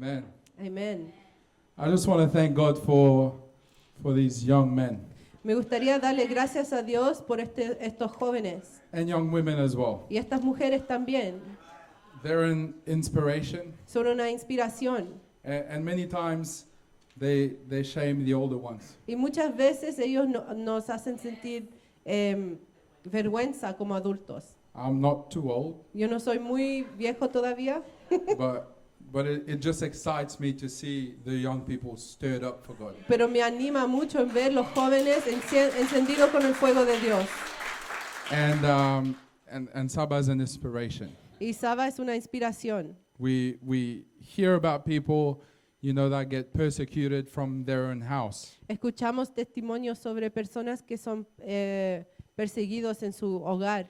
Amen. Amén. I just want to thank God for these young men Me gustaría darle gracias a Dios por estos jóvenes and young women as well. y estas mujeres también. They're an inspiration, Son una inspiración and many times they shame the older ones. y muchas veces ellos nos hacen sentir vergüenza como adultos. I'm not too old, Yo no soy muy viejo todavía, but it just excites me to see the young people stirred up for God. pero me anima mucho en ver los jóvenes encendidos con el fuego de Dios. And Saba is an inspiration. Y Saba es una inspiración. We hear about people, that get persecuted from their own house. Escuchamos testimonios sobre personas que son perseguidos en su hogar.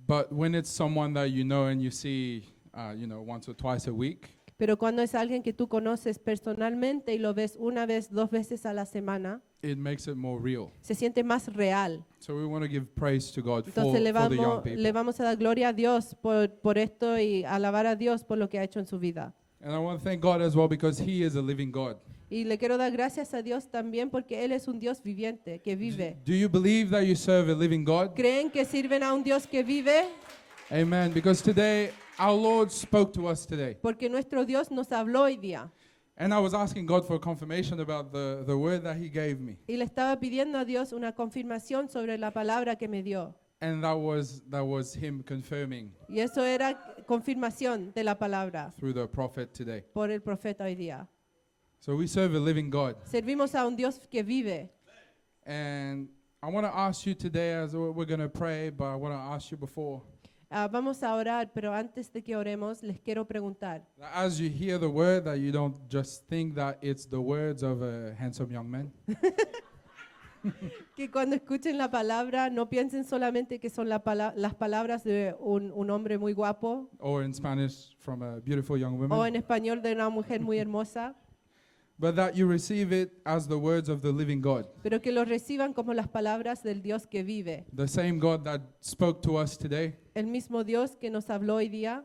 But when it's someone that you know and you see, once or twice a week, Pero cuando es alguien que tú conoces personalmente y lo ves una vez, 2 veces a la semana, it makes it more real. se siente más real. So we want to give praise to God Entonces le for the young vamos, people. le vamos a dar gloria a Dios por esto y alabar a Dios por lo que ha hecho en su vida. And I want to thank God as well because He is a living God. Y le quiero dar gracias a Dios también porque Él es un Dios viviente, que vive. Do you believe that you serve a living God? ¿Creen que sirven a un Dios que vive? Amen. Because today, our Lord spoke to us today. Porque nuestro Dios nos habló hoy día. And I was asking God for confirmation about the word that He gave me. Y le estaba pidiendo a Dios una confirmación sobre la palabra que me dio. And that was Him confirming Y eso era confirmación de la palabra through the prophet today. por el profeta hoy día. So we serve a living God. Servimos a un Dios que vive. And I want to ask you today, as we're going to pray, but I want to ask you before. Vamos a orar, pero antes de que oremos, les quiero preguntar. That as you hear the word, that you don't just think that it's the words of a handsome young man. Que cuando escuchen la palabra, no piensen solamente que son las palabras de un hombre muy guapo, Or in Spanish, from a beautiful young woman. o en español de una mujer muy hermosa, But that you receive it as the words of the living God. pero que lo reciban como las palabras del Dios que vive. The same God that spoke to us today. El mismo Dios que nos habló hoy día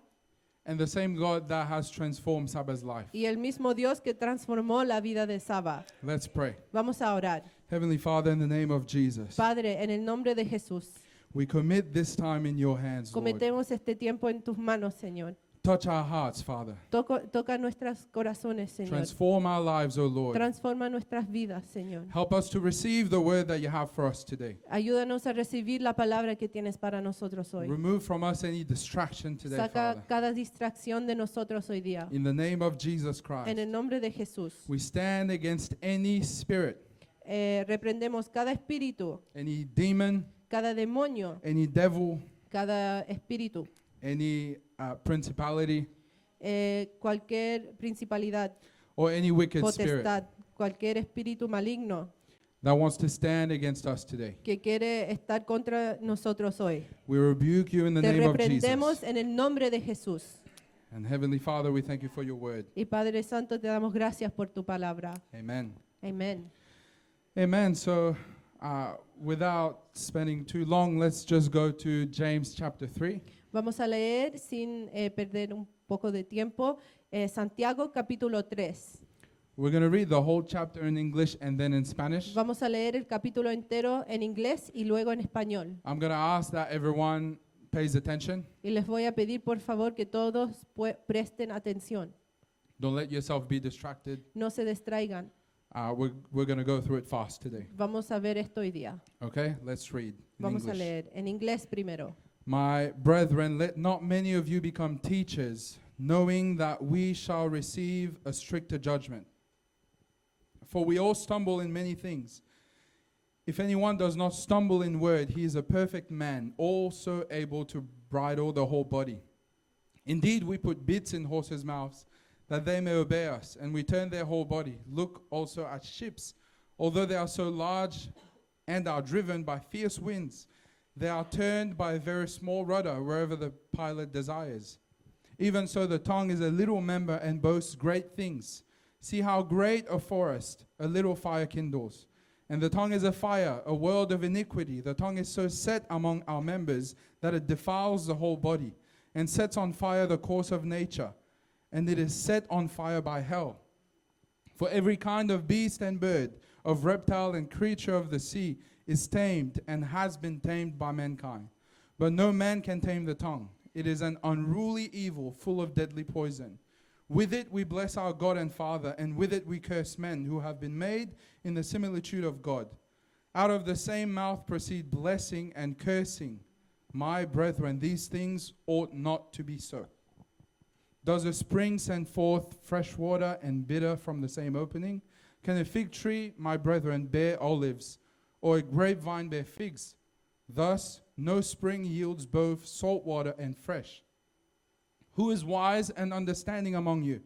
And the same God that has transformed Saba's life. y el mismo Dios que transformó la vida de Saba. Let's pray. Vamos a orar. Heavenly Father, in the name of Jesus, Padre, en el nombre de Jesús, we commit this time in your hands, Lord. cometemos este tiempo en tus manos, Señor. Touch our hearts, Father. Toca nuestros corazones, Señor. Transform our lives, O Lord. Transforma nuestras vidas, Señor. Help us to receive the word that you have for us today. Ayúdanos a recibir la palabra que tienes para nosotros hoy. Remove from us any distraction today, Saca Father. cada distracción de nosotros hoy día. In the name of Jesus En Christ, el nombre de Jesús. we stand against any spirit, Reprendemos cada espíritu, any demon, cada demonio, any devil, cada espíritu, any principality, cualquier principalidad, or any wicked spirit potestad, cualquier espíritu maligno that wants to stand against us today. que quiere estar contra nosotros hoy. We rebuke you in the Te name of reprendemos Jesus. en el nombre de Jesús. And Heavenly Father, we thank you for your word. Y Padre Santo, te damos gracias por tu palabra. Amen. Amén. Amen. So, without spending too long, let's just go to James chapter 3. Vamos a leer sin perder un poco de tiempo Santiago capítulo 3. We're going to read the whole chapter in English and then in Spanish. Vamos a leer el capítulo entero en inglés y luego en español. I'm going to ask that everyone pays attention. Y les voy a pedir por favor que todos presten atención. Don't let yourself be distracted. No se distraigan. We're going to go through it fast today. Vamos a ver esto hoy día. Okay? Let's read in Vamos a English. leer en inglés primero. My brethren, let not many of you become teachers, knowing that we shall receive a stricter judgment. For we all stumble in many things. If anyone does not stumble in word, he is a perfect man, also able to bridle the whole body. Indeed, we put bits in horses' mouths, that they may obey us, and we turn their whole body. Look also at ships. Although they are so large and are driven by fierce winds, they are turned by a very small rudder wherever the pilot desires. Even so, the tongue is a little member and boasts great things. See how great a forest a little fire kindles. And the tongue is a fire, a world of iniquity. The tongue is so set among our members that it defiles the whole body and sets on fire the course of nature, and it is set on fire by hell. For every kind of beast and bird, of reptile and creature of the sea is tamed and has been tamed by mankind. But no man can tame the tongue. It is an unruly evil full of deadly poison. With it we bless our God and Father, and with it we curse men who have been made in the similitude of God. Out of the same mouth proceed blessing and cursing. My brethren, these things ought not to be so. Does a spring send forth fresh water and bitter from the same opening? Can a fig tree, my brethren, bear olives, or a grapevine bear figs? Thus, no spring yields both salt water and fresh. Who is wise and understanding among you?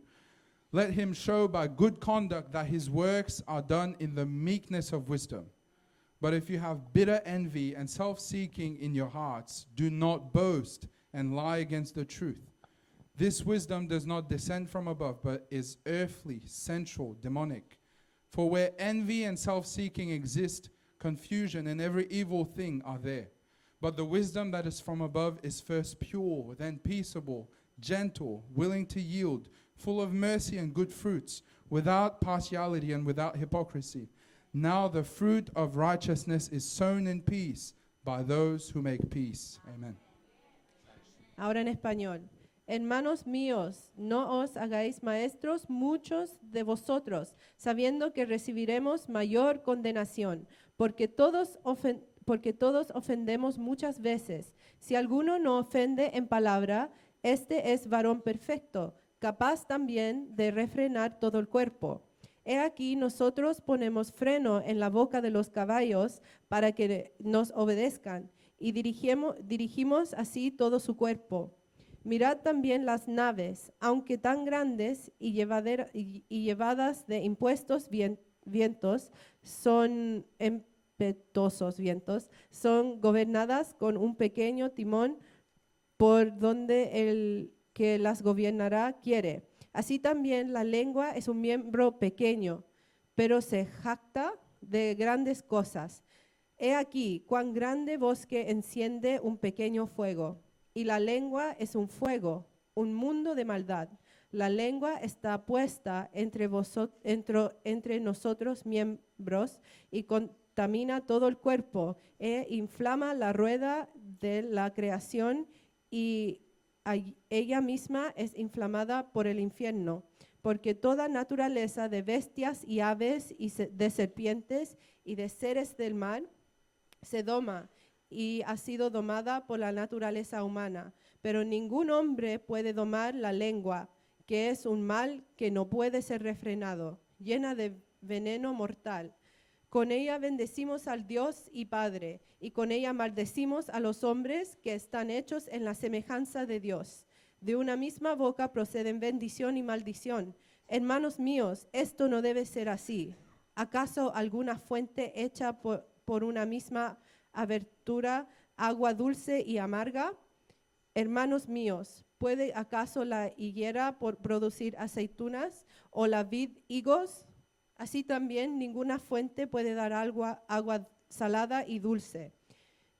Let him show by good conduct that his works are done in the meekness of wisdom. But if you have bitter envy and self-seeking in your hearts, do not boast and lie against the truth. This wisdom does not descend from above, but is earthly, sensual, demonic. For where envy and self-seeking exist, confusion and every evil thing are there. But the wisdom that is from above is first pure, then peaceable, gentle, willing to yield, full of mercy and good fruits, without partiality and without hypocrisy. Now the fruit of righteousness is sown in peace by those who make peace. Amen. Ahora en español. Hermanos míos, no os hagáis maestros muchos de vosotros, sabiendo que recibiremos mayor condenación, porque todos ofendemos muchas veces. Si alguno no ofende en palabra, este es varón perfecto, capaz también de refrenar todo el cuerpo. He aquí nosotros ponemos freno en la boca de los caballos para que nos obedezcan, y dirigimos así todo su cuerpo. Mirad también las naves, aunque tan grandes y llevadas de impuestos vientos, son impetuosos vientos, son gobernadas con un pequeño timón por donde el que las gobernará quiere. Así también la lengua es un miembro pequeño, pero se jacta de grandes cosas. He aquí cuán grande bosque enciende un pequeño fuego. Y la lengua es un fuego, un mundo de maldad. La lengua está puesta entre nosotros miembros y contamina todo el cuerpo e inflama la rueda de la creación y ella misma es inflamada por el infierno. Porque toda naturaleza de bestias y aves y de serpientes y de seres del mar se doma y ha sido domada por la naturaleza humana. Pero ningún hombre puede domar la lengua, que es un mal que no puede ser refrenado, llena de veneno mortal. Con ella bendecimos al Dios y Padre, y con ella maldecimos a los hombres que están hechos en la semejanza de Dios. De una misma boca proceden bendición y maldición. Hermanos míos, esto no debe ser así. ¿Acaso alguna fuente hecha por una misma abertura, agua dulce y amarga? Hermanos míos, ¿puede acaso la higuera producir aceitunas o la vid higos? Así también ninguna fuente puede dar agua salada y dulce.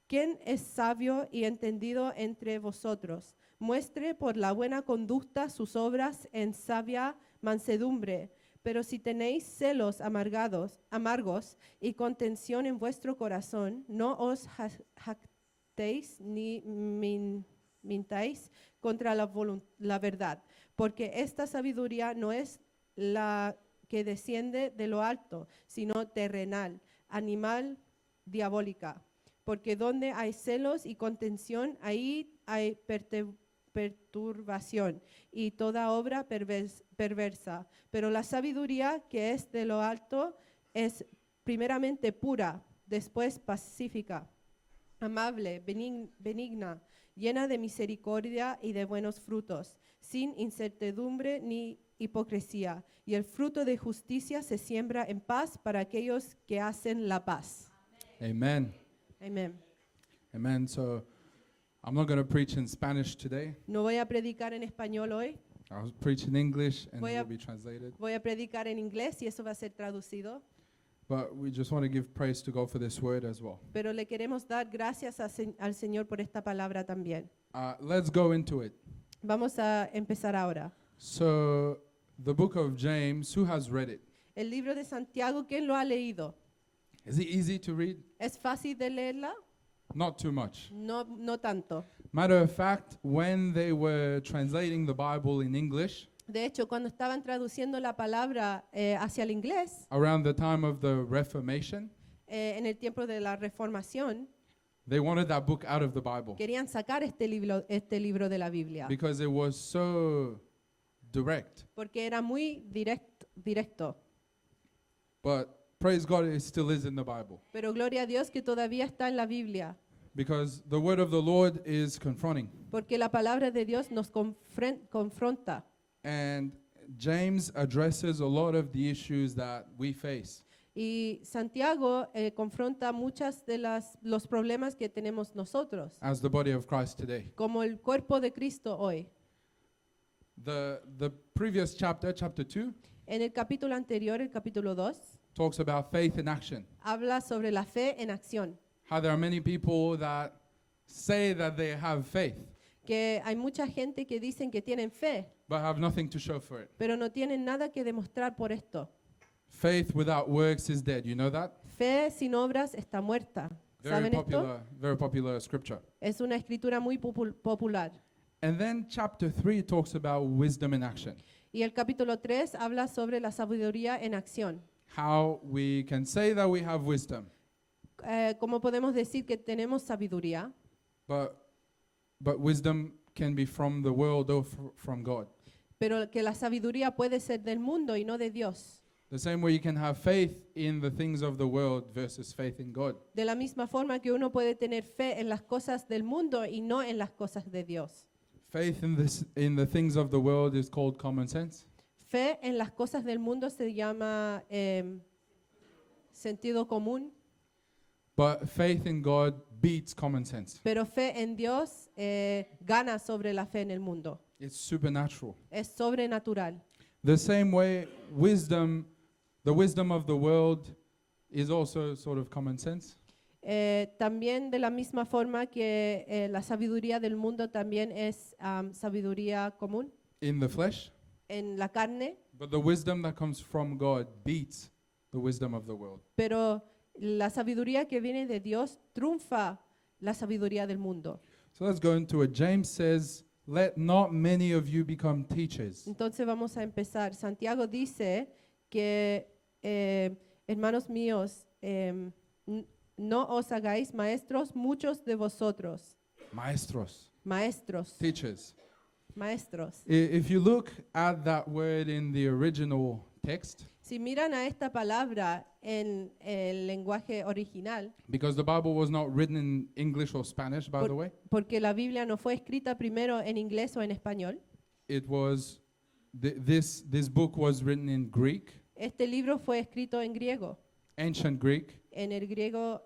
¿Quién es sabio y entendido entre vosotros? Muestre por la buena conducta sus obras en sabia mansedumbre. Pero si tenéis celos amargos y contención en vuestro corazón, no os jactéis ni mintáis contra la verdad, porque esta sabiduría no es la que desciende de lo alto, sino terrenal, animal, diabólica. Porque donde hay celos y contención, ahí hay perturbación y toda obra perversa. Pero la sabiduría que es de lo alto es primeramente pura, después pacífica, amable, benigna, llena de misericordia y de buenos frutos, sin incertidumbre ni hipocresía. Y el fruto de justicia se siembra en paz para aquellos que hacen la paz. Amen. Amén. Amen. So I'm not going to preach in Spanish today. No voy a predicar en español hoy. I'll preach in English and Voy it a- will be translated. Voy a predicar en inglés y eso va a ser traducido. But we just want to give praise to God for this word as well. Pero le queremos dar gracias al Señor por esta palabra también. Let's go into it. Vamos a empezar ahora. So, the book of James, who has read it? El libro de Santiago, ¿quién lo ha leído? Is it easy to read? ¿Es fácil de leerla? Not too much. No tanto. Matter of fact, when they were translating the Bible in English, De hecho, cuando estaban traduciendo la palabra hacia el inglés, around the time of the Reformation, en el tiempo de la Reformación, they wanted that book out of the Bible querían sacar este libro de la Biblia, because it was so direct. porque era muy directo. But praise God, it still is in the Bible Pero gloria a Dios que todavía está en la Biblia, because the word of the Lord is confronting. porque la palabra de Dios nos confronta. And James addresses a lot of the issues that we face. Y Santiago confronta muchas de los problemas que tenemos nosotros, As the body of Christ today. como el cuerpo de Cristo hoy. The previous chapter, chapter 2, En el capítulo anterior, el capítulo 2, talks about faith in action. habla sobre la fe en acción. How there are many people that say that they have faith, Que hay mucha gente que dicen que tienen fe, but have nothing to show for it. pero no tienen nada que demostrar por esto. Faith without works is dead. You know that? Fe sin obras está muerta. ¿Saben esto? Very popular scripture. Es una escritura muy popular. And then chapter 3 talks about wisdom in action. Y el capítulo 3 habla sobre la sabiduría en acción. How we can say that we have wisdom, ¿Cómo podemos decir que tenemos sabiduría? but wisdom can be from the world or from God. Pero que la sabiduría puede ser del mundo y no de Dios. The same way you can have faith in the things of the world versus faith in God. De la misma forma que uno puede tener fe en las cosas del mundo y no en las cosas de Dios. Faith in the things of the world is called common sense. Fe en las cosas del mundo se llama sentido común, But faith in God beats common sense. pero fe en Dios gana sobre la fe en el mundo. It's supernatural. Es sobrenatural. The same way the wisdom of the world is also sort of common sense. También de la misma forma que la sabiduría del mundo también es sabiduría común In the flesh, en la carne, but the wisdom that comes from God beats the wisdom of the world. pero la sabiduría que viene de Dios triunfa la sabiduría del mundo. So let's go into it. James says, "Let not many of you become teachers." Entonces vamos a empezar. Santiago dice que, hermanos míos, no os hagáis maestros muchos de vosotros. Maestros, Maestros, teachers. maestros. If you look at that word in the original text, Si miran a esta palabra en el lenguaje original, because the Bible was not written in English or Spanish, by the way, porque la Biblia no fue escrita primero en inglés o en español, it was this book was written in Greek, este libro fue escrito en griego, ancient Greek, en el griego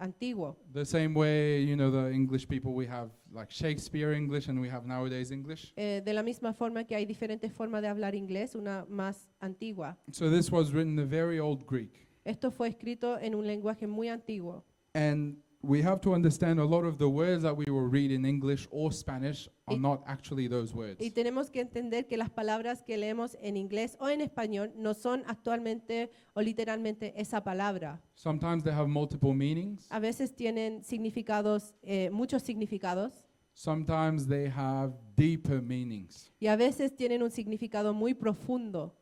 antiguo. the same way, you know, the English people, we have like Shakespeare English and we have nowadays English. De la misma forma que hay diferentes formas de hablar inglés, una más antigua. So this was written in a very old Greek. Esto fue escrito en un lenguaje muy antiguo. And we have to understand a lot of the words that we will read in English or Spanish are Y- not actually those words. Y tenemos que entender que las palabras que leemos en inglés o en español no son actualmente o literalmente esa palabra. Sometimes they have multiple meanings. A veces tienen significados, muchos significados, Sometimes they have deeper meanings. y a veces tienen un significado muy profundo.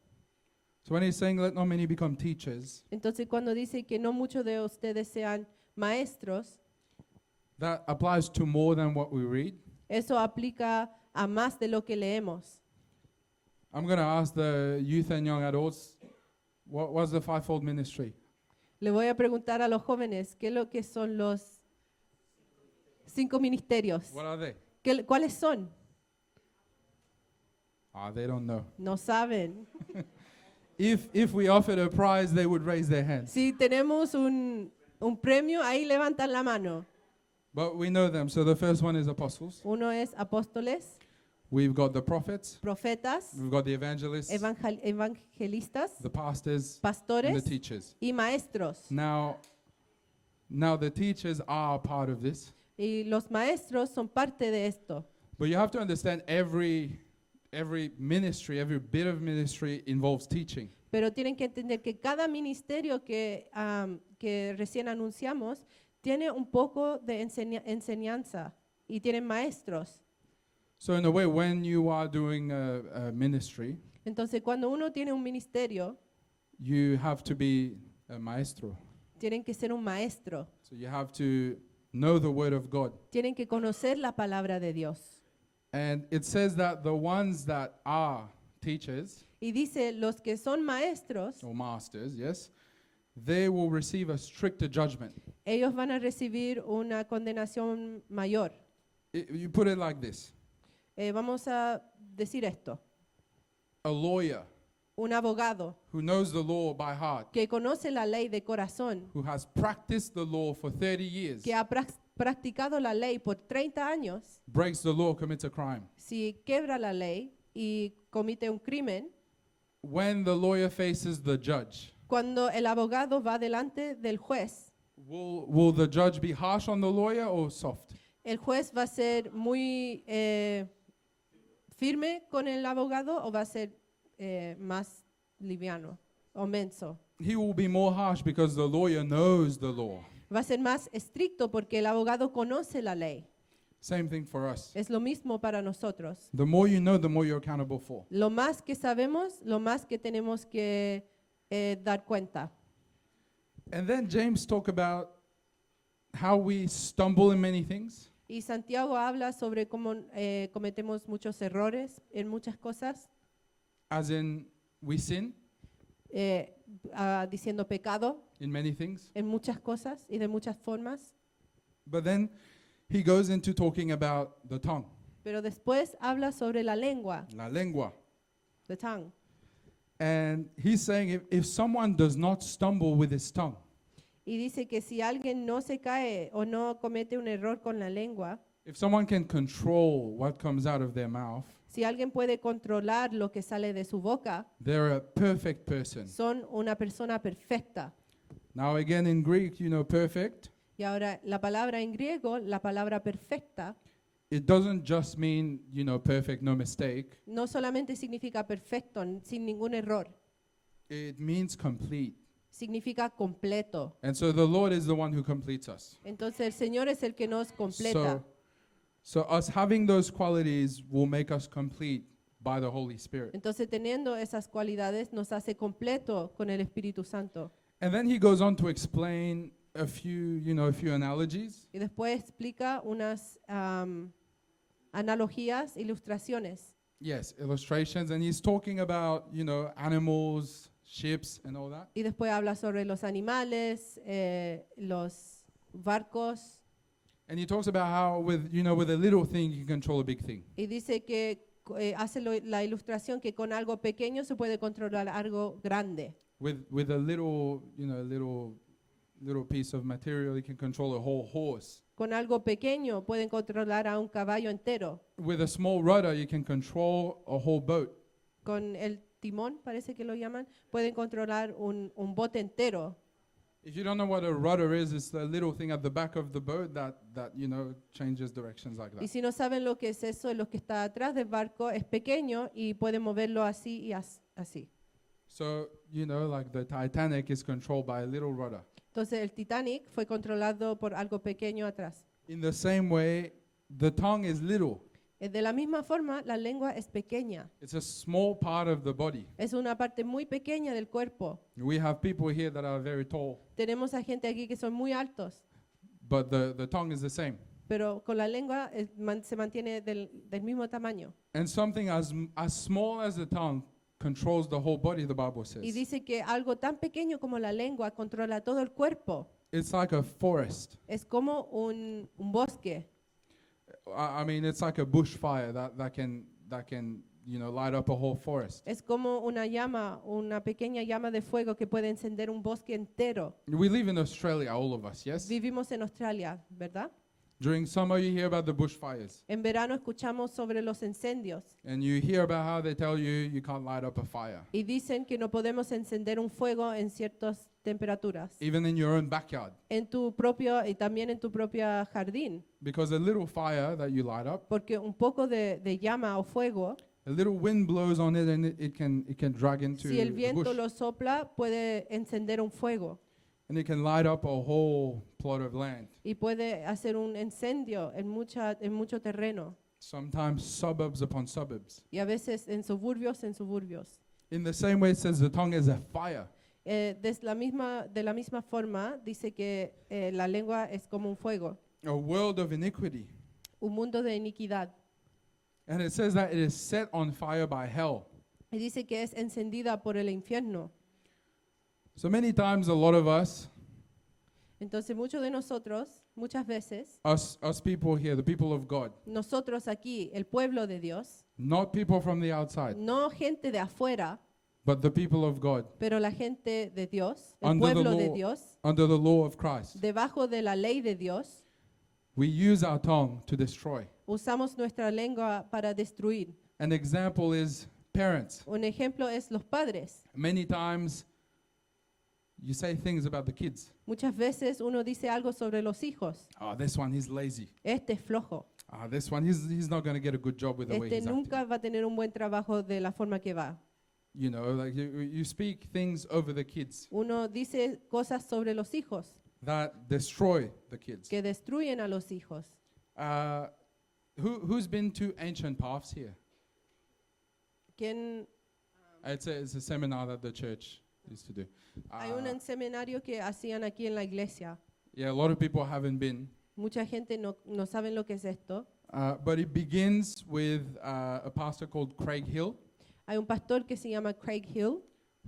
So when he's saying, "Let not many become teachers," Entonces, cuando dice que no muchos de ustedes sean maestros, that applies to more than what we read. eso aplica a más de lo que leemos. I'm going to ask the youth and young adults, what was the fivefold ministry? Le voy a preguntar a los jóvenes qué es lo que son los 5 ministerios. What are they? ¿Cuáles son? They don't know. No saben. If we offered a prize, they would raise their hands. Si tenemos un premio, ahí levantan la mano. But we know them. So the first one is apostles. Uno es apóstoles, We've got the prophets. profetas, We've got the evangelists, evangelistas, the pastors, and the pastores teachers. y maestros. Now the teachers are part of this. Y los maestros son parte de esto. But you have to understand every every ministry, every bit of ministry involves teaching. Pero tienen que entender que cada ministerio que recién anunciamos tiene un poco de enseñanza y tienen maestros. So in a way, when you are doing a ministry, Entonces, cuando uno tiene un ministerio, you have to be a maestro. tienen que ser un maestro. So you have to know the word of God. Tienen que conocer la palabra de Dios. And it says that the ones that are teachers Y dice, los que son maestros, or masters, yes, they will receive a stricter judgment. ellos van a recibir una condenación mayor. You put it like this. Vamos a decir esto. A lawyer Un abogado who knows the law by heart, que conoce la ley de corazón, who has practiced the law for 30 years, que ha practicado la ley por 30 años, breaks the law, commits a crime. si quebra la ley y comete un crimen, When the lawyer faces the judge, cuando el abogado va delante del juez, will the judge be harsh on the lawyer or soft? ¿el juez va a ser muy firme con el abogado o va a ser más liviano o menso? He will be more harsh because the lawyer knows the law. Va a ser más estricto porque el abogado conoce la ley. Same thing for us. Es lo mismo para nosotros. The more you know, the more you're accountable for. Lo más que sabemos, lo más que tenemos que dar cuenta. And then James talk about how we stumble in many things. Y Santiago habla sobre cómo cometemos muchos errores en muchas cosas, As in, we sin diciendo pecado in many things. en muchas cosas y de muchas formas. But then he goes into talking about the tongue, Pero después habla sobre la lengua, la lengua. the tongue. And he's saying if someone does not stumble with his tongue, Y dice que si alguien no se cae o no comete un error con la lengua, if someone can control what comes out of their mouth, si alguien puede controlar lo que sale de su boca, they're a perfect person. son una persona perfecta. Now again in Greek, you know, perfect, Y ahora la palabra en griego, la palabra perfecta, it doesn't just mean, you know, perfect, no mistake. no solamente significa perfecto, sin ningún error, It means complete. significa completo. And so the Lord is the one who completes us. Entonces el Señor es el que nos completa. So us having those qualities will make us complete by the Holy Spirit. Entonces teniendo esas cualidades nos hace completo con el Espíritu Santo. And then he goes on to explain a few analogies. Y después explica unas analogías, ilustraciones. Yes, illustrations. And he's talking about, you know, animals, ships, and all that. Y después habla sobre los animales, los barcos. And he talks about how with a little thing you can control a big thing. Y dice que hace la ilustración que con algo pequeño se puede controlar algo grande. With a little, little piece of material, you can control a whole horse. Con algo pequeño pueden controlar a un caballo entero. With a small rudder, you can control a whole boat. Con el timón, parece que lo llaman, pueden controlar un bote entero. If you don't know what a rudder is, it's the little thing at the back of the boat that changes directions like Y that. si no saben lo que es eso, lo que está atrás del barco es pequeño y pueden moverlo así y así. So, like the Titanic is controlled by a little rudder. Entonces el Titanic fue controlado por algo pequeño atrás. In the same way, the tongue is little. De la misma forma, la lengua es pequeña. It's a small part of the body. Es una parte muy pequeña del cuerpo. We have people here that are very tall, Tenemos a gente aquí que son muy altos, but the tongue is the same. pero con la lengua se mantiene del mismo tamaño. And something as small as the tongue controls the whole body, the Bible Y says. dice que algo tan pequeño como la lengua controla todo el cuerpo. It's like a forest. Es como un bosque. I mean, it's like a bushfire that can light up a whole forest. Es como una llama, una pequeña llama de fuego que puede encender un bosque entero. We live in Australia, all of us, yes? Vivimos en Australia, ¿verdad? During summer, you hear about the bushfires. En verano escuchamos sobre los incendios And you hear about how they tell you can't light up a fire. y dicen que no podemos encender un fuego en ciertas temperaturas. Even in your own backyard. En tu propio y también en tu propio jardín, Because a little fire that you light up, porque un poco de llama o fuego A little wind blows on it and it can drag into Si el the viento bush. lo sopla, puede encender un fuego And it can light up a whole plot of land. y puede hacer un incendio en mucho terreno. Sometimes suburbs upon suburbs. Y a veces en suburbios. In the same way, it says the tongue is a fire. De la misma forma, dice que la lengua es como un fuego, A world of iniquity. un mundo de iniquidad. And it says that it is set on fire by hell. Y dice que es encendida por el infierno. So many times, a lot of us, Entonces muchos de nosotros, muchas veces, us people here, the people of God, nosotros aquí, el pueblo de Dios, not people from the outside, no gente de afuera, but the people of God, pero la gente de Dios, el Under the pueblo de law. Dios, under the law of Christ, debajo de la ley de Dios, we use our tongue to destroy. usamos nuestra lengua para destruir. An example is parents. Un ejemplo es los padres. Many times, you say things about the kids. Muchas veces uno dice algo sobre los hijos. Oh, this one, he's lazy. Este es flojo. This one, he's not going to get a good job with the way Este he's acting. nunca va a tener un buen trabajo de la forma que va. You know, like you speak things over the kids Uno dice cosas sobre los hijos that destroy the kids. que destruyen a los hijos. Who's been to Ancient Paths here? ¿Quién? It's a seminar that the church used to do. Hay un seminario que hacían aquí en la iglesia. Yeah, a lot of people haven't been. Mucha gente no saben lo que es esto. But it begins with a pastor called Craig Hill, Hay un pastor que se llama Craig Hill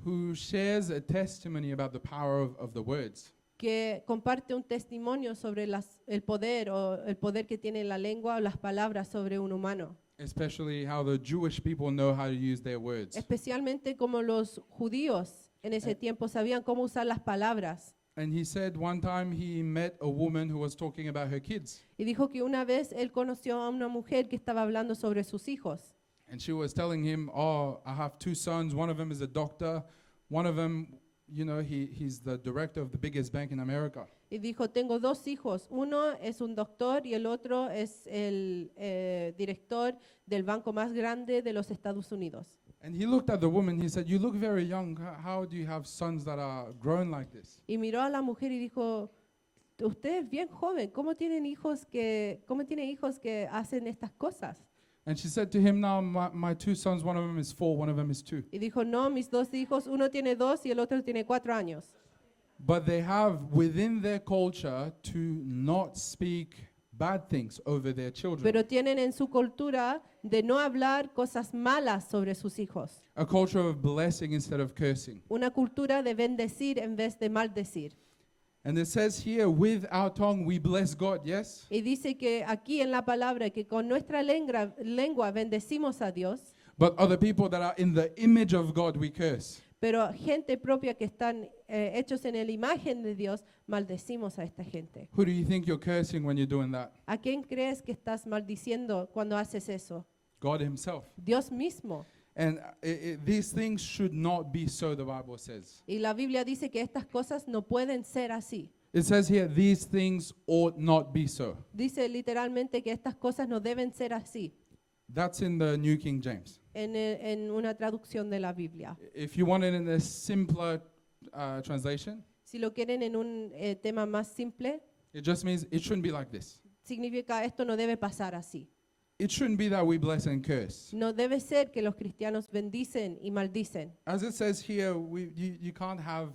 who shares a testimony about the power of the words. que comparte un testimonio sobre el poder que tiene la lengua o las palabras sobre un humano. Especially how the Jewish people know how to use their words. Especialmente como los judíos en ese tiempo sabían cómo usar las palabras. And he said one time he met a woman who was talking about her kids. Y dijo que una vez él conoció a una mujer que estaba hablando sobre sus hijos. And she was telling him, oh, I have two sons. One of them is a doctor. One of them, you know, he's the director of the biggest bank in America. Y dijo, tengo dos hijos. Uno es un doctor y el otro es el director del banco más grande de los Estados Unidos. And he looked at the woman. He said, you look very young. How do you have sons that are grown like this? Y miró a la mujer y dijo, usted es bien joven. ¿Cómo tiene hijos que hacen estas cosas? And she said to him, now my two sons, one of them is 4, one of them is 2. Y dijo, no, mis dos hijos, uno tiene 2 y el otro tiene 4 años. But they have within their culture to not speak bad things over their children. Pero tienen en su cultura de no hablar cosas malas sobre sus hijos. A culture of blessing instead of cursing. Una cultura de bendecir en vez de maldecir. And it says here, with our tongue we bless God, yes? Y dice que aquí en la palabra que con nuestra lengua bendecimos a Dios, But other people that are in the image of God we curse. pero gente propia que están hechos en la imagen de Dios, maldecimos a esta gente. Who do you think you're cursing when you're doing that? ¿A quién crees que estás maldiciendo cuando haces eso? God himself. Dios mismo. And these things should not be so, the Bible says. Y la Biblia dice que estas cosas no pueden ser así. It says here, these things ought not be so. Dice literalmente que estas cosas no deben ser así. That's in the New King James. En una traducción de la Biblia. If you want it in a simpler translation, Si lo quieren en un tema más simple, it just means it shouldn't be like this. significa esto no debe pasar así. It shouldn't be that we bless and curse. No debe ser que los cristianos bendicen y maldicen. As it says here, you can't have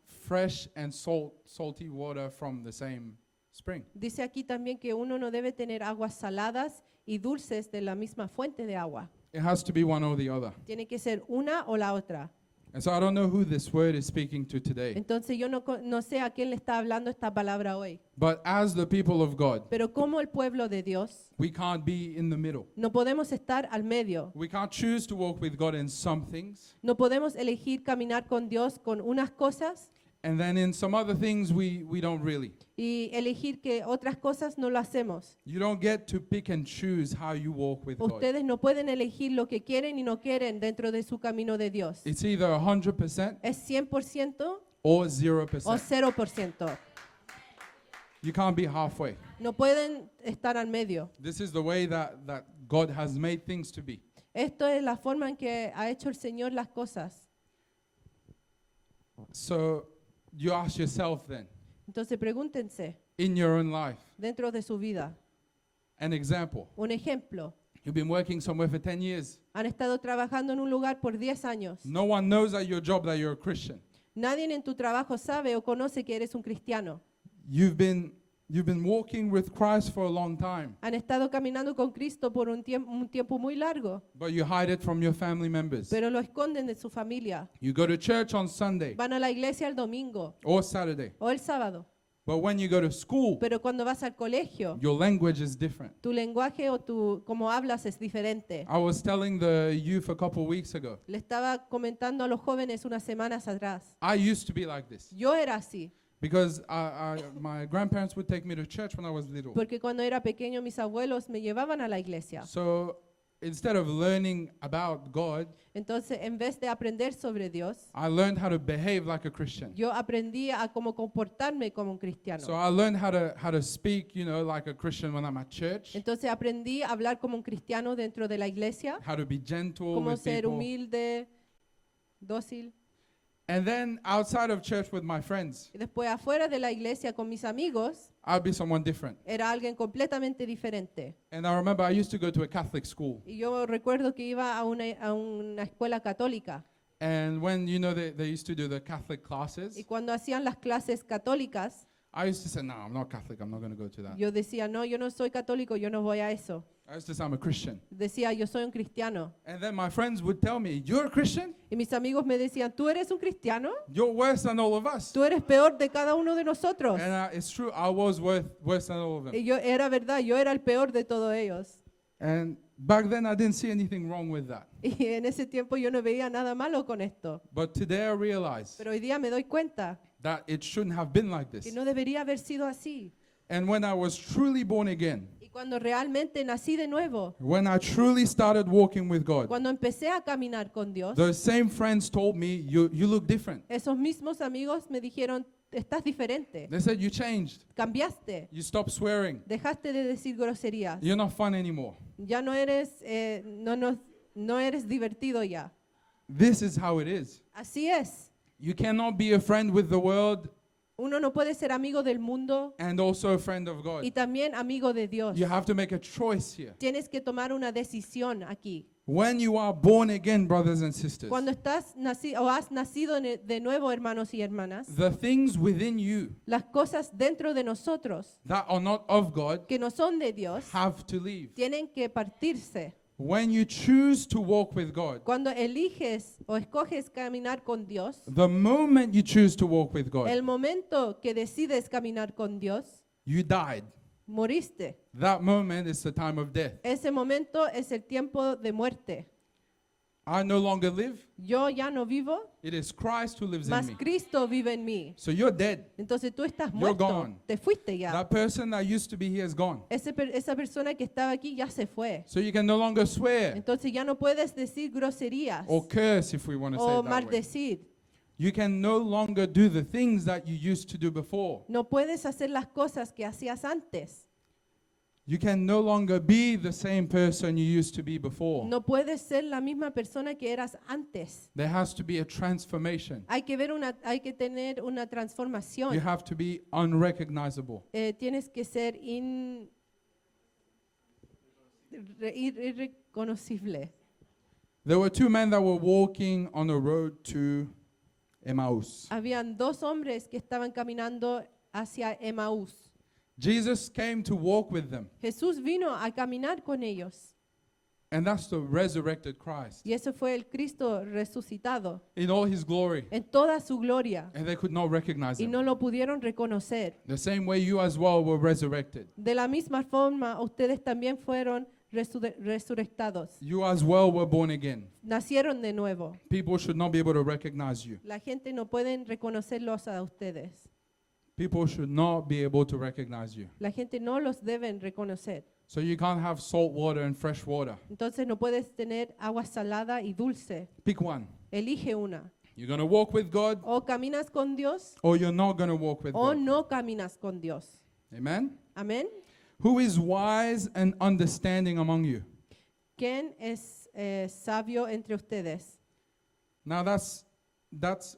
fresh and salty water from the same spring. Dice aquí también que uno no debe tener aguas saladas y dulces de la misma fuente de agua. It has to be one or the other. Tiene que ser una o la otra. And so I don't know who this word is speaking to today. Entonces yo no sé a quién le está hablando esta palabra hoy. But as the people of God, Pero como el pueblo de Dios, we can't be in the middle. no podemos estar al medio. We can't choose to walk with God in some things, No podemos elegir caminar con Dios con unas cosas and then in some other things we don't really. y elegir que otras cosas no lo hacemos. You don't get to pick and choose how you walk with God. Ustedes no pueden elegir lo que quieren y no quieren dentro de su camino de Dios. It's either 100% ¿Es 100% or o 0%. 0%? You can't be halfway. No pueden estar al medio. This is the way that God has made things to be. Esto es la forma en que ha hecho el Señor las cosas. So you ask yourself then, Entonces pregúntense, in your own life, dentro de su vida, an example. un ejemplo. You've been working somewhere for 10 years. Han estado trabajando en un lugar por 10 años. No one knows at your job that you're a Christian. Nadie en tu trabajo sabe o conoce que eres un cristiano. You've been walking with Christ for a long time, Han estado caminando con Cristo por un tiempo muy largo, but you hide it from your family members. pero lo esconden de su familia. You go to church on Sunday Van a la iglesia el domingo or Saturday, o el sábado, but when you go to school, pero cuando vas al colegio, your language is different. tu lenguaje o cómo hablas es diferente. I was telling the youth a couple weeks ago, Le estaba comentando a los jóvenes unas semanas atrás. I used to be like this Yo era así, because my grandparents would take me to church when I was little. porque cuando era pequeño mis abuelos me llevaban a la iglesia. So instead of learning about God, Entonces, en vez de aprender sobre Dios, I learned how to behave like a Christian. yo aprendí a cómo comportarme como un cristiano. So I learned how to speak, like a Christian when I'm at church, Entonces aprendí a hablar como un cristiano dentro de la iglesia, how to be gentle cómo with ser people. humilde, dócil. And then outside of church with my friends, Y después afuera de la iglesia con mis amigos, I'd be someone different. era alguien completamente diferente. And I remember I used to go to a Catholic school. Y yo recuerdo que iba a una escuela católica. And when, they used to do the Catholic classes, Y cuando hacían las clases católicas, I used to say, no, I'm not Catholic. I'm not going to go to that. yo decía, no, yo no soy católico, yo no voy a eso. I used to say I'm a Christian. Decía, yo soy un cristiano. And then my friends would tell me, you're a Christian? Y mis amigos me decían, ¿tú eres un cristiano? You're worse than all of us. Tú eres peor de cada uno de nosotros. And it's true, I was worse than all of them. Y yo era verdad, yo era el peor de todos ellos. And back then I didn't see anything wrong with that. Y en ese tiempo yo no veía nada malo con esto. But today I realize Pero hoy día me doy cuenta that it shouldn't have been like que this. no debería haber sido así. And when I was truly born again, Y cuando realmente nací de nuevo, when I truly started walking with God, cuando empecé a caminar con Dios, those same friends told me, you look different. esos mismos amigos me dijeron, estás diferente, They said, you changed. cambiaste, You stopped swearing. dejaste de decir groserías, You're not fun anymore. ya no eres, no eres divertido ya. This is how it is. Así es. You cannot be a friend with the world Uno no puede ser amigo del mundo and also a friend of God. y también amigo de Dios. You have to make a choice here. Tienes que tomar una decisión aquí. When you are born again, brothers and sisters, Cuando estás nacido o has nacido de nuevo, hermanos y hermanas, the things within you las cosas dentro de nosotros that are not of God que no son de Dios have to leave. tienen que partirse. When you choose to walk with God, Cuando eliges o escoges caminar con Dios, the moment you choose to walk with God, el momento que decides caminar con Dios, you died. moriste. That moment is the time of death. Ese momento es el tiempo de muerte. I no longer live. Yo ya no vivo, It is Christ who lives in mas me. Cristo vive en mí. So you're dead. Entonces tú estás You're muerto, gone. te fuiste ya. That person that used to be here is gone. Esa persona que estaba aquí ya se fue. So you can no longer swear Entonces ya no puedes decir groserías or curse, if we want to say o it that way. maldecir. You can no longer do the things that you used to do before. No puedes hacer las cosas que hacías antes. You can no longer be the same person you used to be before. No puedes ser la misma persona que eras antes. There has to be a transformation. Hay que tener una You transformación. have to be unrecognizable. Tienes que ser irreconocible. There were two men that were walking on a road to Emmaus. Habían dos hombres que estaban caminando hacia Emaús. Jesus came to walk with them, Jesús vino a caminar con ellos. and that's the resurrected Christ Y eso fue el Cristo resucitado in all his glory, en toda su gloria. and they could not recognize Y him. no lo pudieron reconocer. The same way you as well were resurrected. De la misma forma, ustedes también fueron resurrectados. You as well were born again. Nacieron de nuevo. People should not be able to recognize you. La gente no puede reconocerlos a ustedes. People should not be able to recognize you. La gente no los deben reconocer. So you can't have salt water and fresh water. Entonces no puedes tener agua salada y dulce. Pick one. Elige una. You're going to walk with God, O caminas con Dios or you're not going to walk with o God. no caminas con Dios. Amen? Amén. Who is wise and understanding among you? ¿quién es sabio entre ustedes? Now that's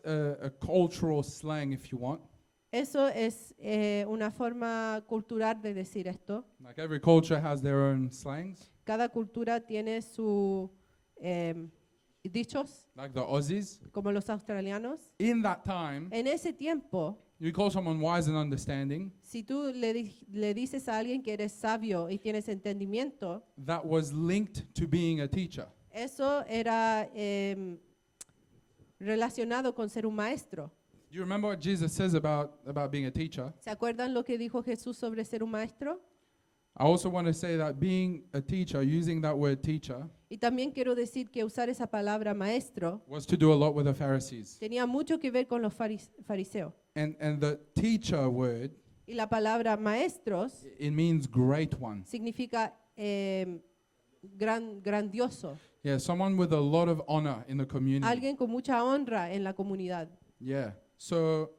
a cultural slang, if you want. Eso es una forma cultural de decir esto. Like every culture has their own slangs. Cada cultura tiene sus dichos, Like the Aussies. como los australianos. In that time, En ese tiempo, you call someone wise and understanding. si tú le dices a alguien que eres sabio y tienes entendimiento, That was linked to being a teacher. eso era relacionado con ser un maestro. Do you remember what Jesus says about being a teacher? ¿Se acuerdan lo que dijo Jesús sobre ser un maestro? I also want to say that being a teacher, using that word teacher, Y también quiero decir que usar esa palabra maestro was to do a lot with the Pharisees. tenía mucho que ver con los fariseos. And the teacher word, Y la palabra maestros it means great one. significa grandioso, Yeah, someone with a lot of honor in the community. alguien con mucha honra en la comunidad. Yeah. So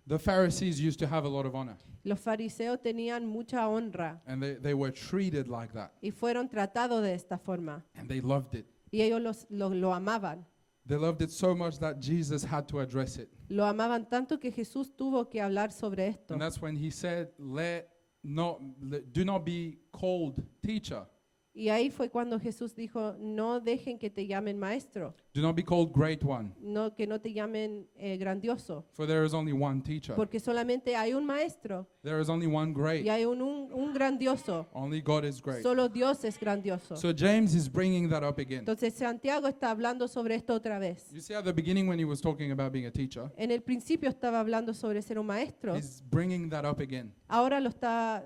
the Pharisees used to have a lot of honor, Los fariseos tenían mucha honra and they were treated like that, y fueron tratados de esta forma. and they loved it. Y ellos lo amaban. They loved it so much that Jesus had to address it. Lo amaban tanto que Jesús tuvo que hablar sobre esto. And that's when he said, do not be called teacher. Y ahí fue cuando Jesús dijo, no dejen que te llamen maestro, Do not be called great one, no, que no te llamen grandioso, for there is only one teacher. porque solamente hay un maestro There is only one y great. hay un grandioso. Only God is great. Solo Dios es grandioso. So James is bringing that up again. Entonces Santiago está hablando sobre esto otra vez. You see at the beginning when he was talking about being a teacher, En el principio estaba hablando sobre ser un maestro, he's bringing that up again. ahora lo está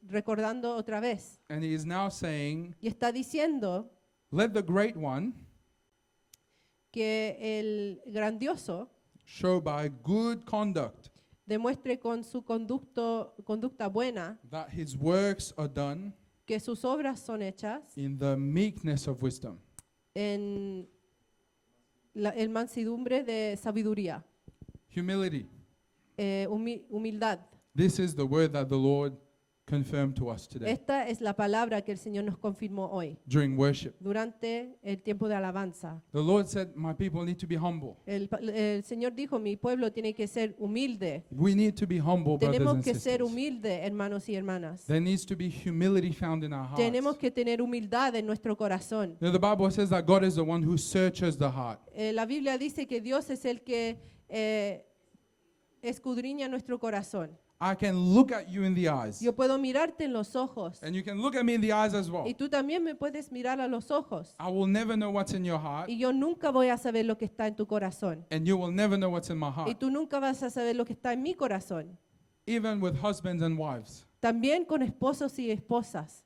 recordando otra vez. And he is now saying, Y está diciendo let the great one que el grandioso show by good conduct demuestre con su conducta buena that his works are done que sus obras son hechas in the meekness of wisdom. en el mansedumbre de sabiduría, Humility. humildad. This is the word that the Lord confirmed to us today Esta es la palabra que el Señor nos confirmó hoy, during worship. durante el tiempo de alabanza. The Lord said, my people need to be humble. El Señor dijo, mi pueblo tiene que ser humilde. We need to be humble, brothers Tenemos and que ser sisters. humildes, hermanos y hermanas. There needs to be humility found in our hearts. Tenemos que tener humildad en nuestro corazón. You know, the Bible says that God is the one who searches the heart. La Biblia dice que Dios es el que escudriña nuestro corazón. I can look at you in the eyes, Yo puedo mirarte en los ojos and you can look at me in the eyes as well. y tú también me puedes mirar a los ojos. I will never know what's in your heart, Y yo nunca voy a saber lo que está en tu corazón. and you will never know what's in my Y heart. tú nunca vas a saber lo que está en mi corazón. Even with husbands and wives, También con esposos y esposas.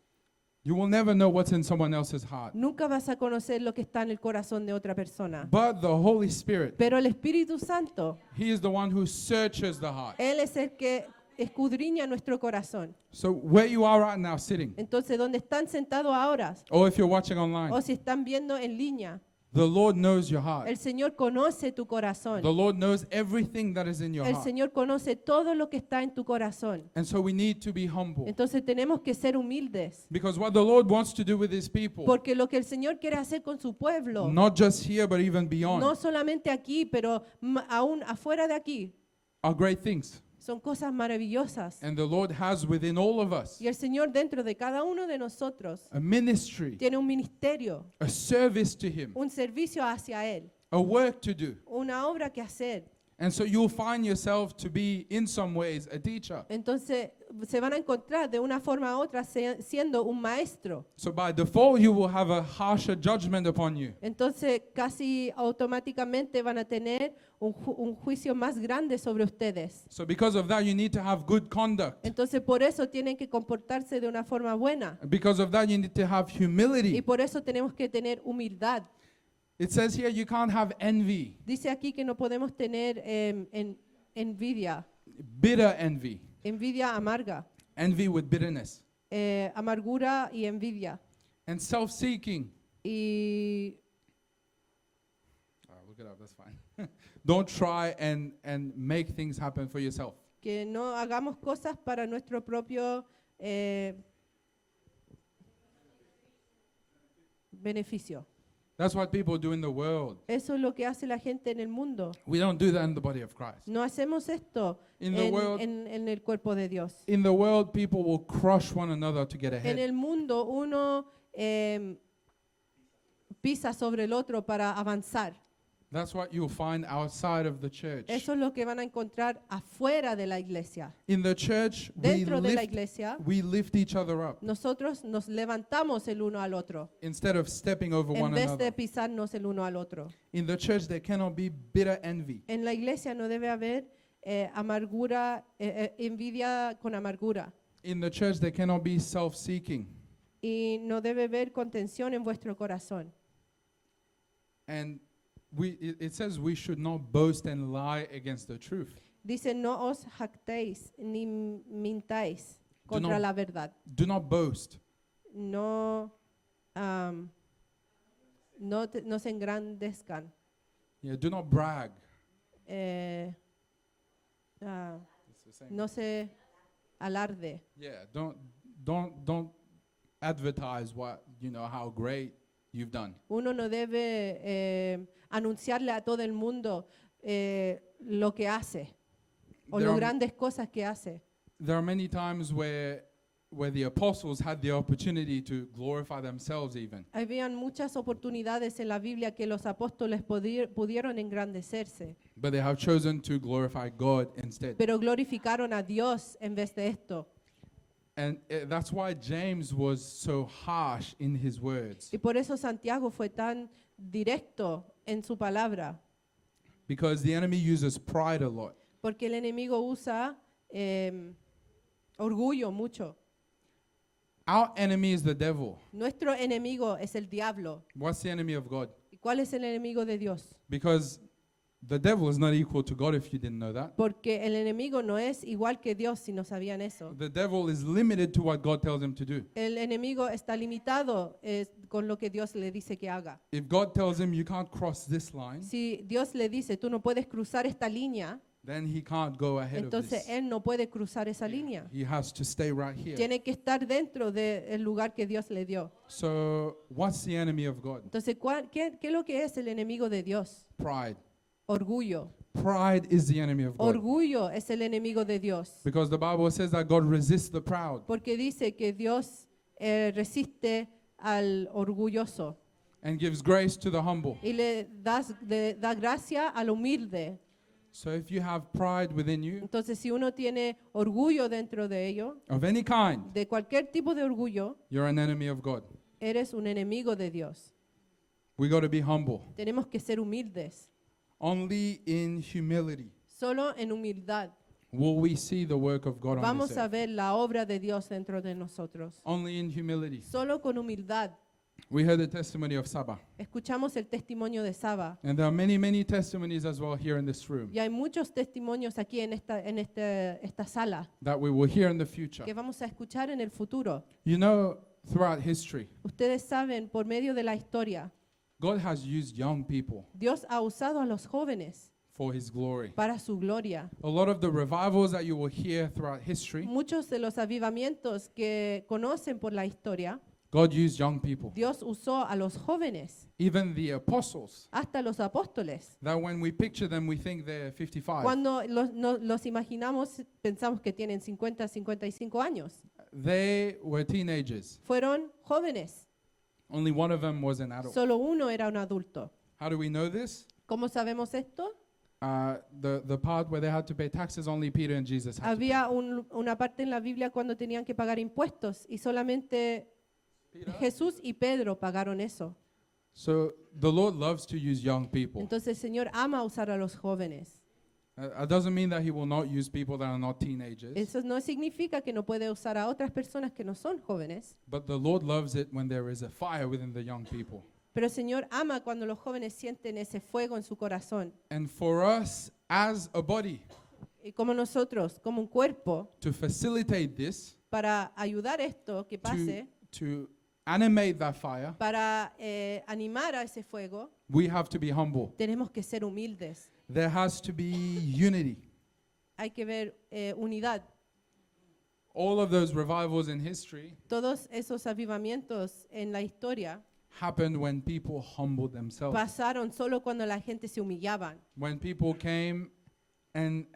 you will never know what's in someone else's heart. Nunca vas a conocer lo que está en el corazón de otra persona. But the Holy Spirit, Pero el Espíritu Santo, He is the one who searches the heart. Él es el que escudriña nuestro corazón. So where you are right now sitting, Entonces, donde están sentados ahora, or if you're watching online, o si están viendo en línea, the Lord knows your heart. el Señor conoce tu corazón. The Lord knows everything that is in your El heart. Señor conoce todo lo que está en tu corazón. And so we need to be humble. Entonces tenemos que ser humildes. Because what the Lord wants to do with His people, Porque lo que el Señor quiere hacer con su pueblo, not just here but even no beyond, solamente aquí, pero aún afuera de aquí, are great things. son cosas maravillosas. And the Lord has within all of us Y el Señor dentro de cada uno de nosotros a ministry, tiene un ministerio, a service to Him, un servicio hacia Él, a work to do. una obra que hacer. And so you'll find yourself to be, in some ways, a teacher. Entonces se van a encontrar de una forma u otra siendo un maestro. So by default, you will have a harsher judgment upon you. Entonces casi automáticamente van a tener un juicio más grande sobre ustedes. So because of that, you need to have good conduct. Entonces por eso tienen que comportarse de una forma buena. Because of that, you need to have Y humility. por eso tenemos que tener humildad. It says here you can't have envy, Dice aquí que no podemos tener envidia, bitter envy, envidia amarga, envy with bitterness, amargura y envidia. and self-seeking. Y Look it up, that's fine. Don't try and make things happen for yourself. que no hagamos cosas para nuestro propio beneficio. That's what people do in the world. Eso es lo que hace la gente en el mundo. We don't do that in the body of Christ. No hacemos esto In the en, world- en el cuerpo de Dios. In the world, people will crush one another to get En ahead. el mundo uno pisa sobre el otro para avanzar. That's what you'll find outside of the church. Eso es lo que van a encontrar afuera de la iglesia. In the church, Dentro de la iglesia, we lift each other up nosotros nos levantamos el uno al otro instead of stepping over en one vez de another. pisarnos el uno al otro. In the church, there cannot be bitter envy. En la iglesia no debe haber amargura, envidia con amargura. In the church, there cannot be self-seeking. Y no debe haber contención en vuestro corazón. And it says we should not boast and lie against the truth. Dice, no os jactéis ni mintáis contra not- la verdad. Do not boast. No, no se engrandezcan. Yeah, do not brag. eh, It's the same. no se alarde. Yeah, don't advertise how great you've done. Uno no debe anunciarle a todo el mundo lo que hace o There las are- grandes cosas que hace. There are many times where the apostles had the opportunity to glorify themselves even. Habían muchas oportunidades en la Biblia que los apóstoles pudieron engrandecerse, But they have chosen to glorify God instead. pero glorificaron a Dios en vez de esto. And that's why James was so harsh in his words. Y por eso Santiago fue tan directo en su palabra, Because the enemy uses pride a lot. porque el enemigo usa orgullo mucho. Our enemy is the devil. Nuestro enemigo es el diablo. What's the enemy of God? ¿Y cuál es el enemigo de Dios? Because the devil is not equal to God, if you didn't know that. Porque el enemigo no es igual que Dios, si no sabían eso. The devil is limited to what God tells him to do. El enemigo está limitado con lo que Dios le dice que haga. If God tells him you can't cross this line, Si Dios le dice, tú no puedes cruzar esta línea, then he can't go ahead of entonces this. él no puede cruzar esa línea. He has to stay right here. Tiene que estar dentro del lugar que Dios le dio. So, what's the enemy of God? Entonces, ¿qué es lo que es el enemigo de Dios? Pride. Orgullo. Pride is the enemy of God. Orgullo es el enemigo de Dios. Because the Bible says that God resists the proud Porque dice que Dios resiste al orgulloso and gives grace to the humble. y le da gracia al humilde. So if you have pride within you, Entonces, si uno tiene orgullo dentro de ello, of any kind, de cualquier tipo de orgullo, you're an enemy of God. eres un enemigo de Dios. We got to be humble. Tenemos que ser humildes. Only in humility Solo en humildad will we see the work of God on vamos this a earth. ver la obra de Dios dentro de nosotros. Only in humility. Solo con humildad. We heard the testimony of Saba. Escuchamos el testimonio de Saba. And there are many, many testimonies as well here in this room Y hay muchos testimonios aquí en esta sala that we will hear in the future. que vamos a escuchar en el futuro. You know, throughout history, Ustedes saben, por medio de la historia, God has used young people Dios ha usado a los jóvenes for his glory. para su gloria. A lot of the revivals that you will hear throughout history, Muchos de los avivamientos que conocen por la historia, God used young people. Dios usó a los jóvenes, Even the apostles, hasta los apóstoles. that when we picture them, we think they're 55. Cuando los imaginamos, pensamos que tienen 50, 55 años. They were teenagers. Fueron jóvenes. Only one of them was an adult. Solo uno era un adulto. How do we know this? ¿Cómo sabemos esto? The part where they had to pay taxes, only Peter and Jesus had to pay. Había una parte en la Biblia cuando tenían que pagar impuestos y solamente Jesús y Pedro pagaron eso. So the Lord loves to use young people. Entonces el Señor ama usar a los jóvenes. It doesn't mean that he will not use people that are not teenagers, Eso no significa que no puede usar a otras personas que no son jóvenes, but the Lord loves it when there is a fire within the young people. pero el Señor ama cuando los jóvenes sienten ese fuego en su corazón. And for us as a body Y como nosotros, como un cuerpo, to facilitate this, para ayudar esto que pase, to animate that fire, para animar a ese fuego, we have to be humble. tenemos que ser humildes. There has to be unity. Hay que ver unidad. All of those revivals in history Todos esos avivamientos en la historia happened when people humbled themselves. pasaron solo cuando la gente se humillaban. When people came and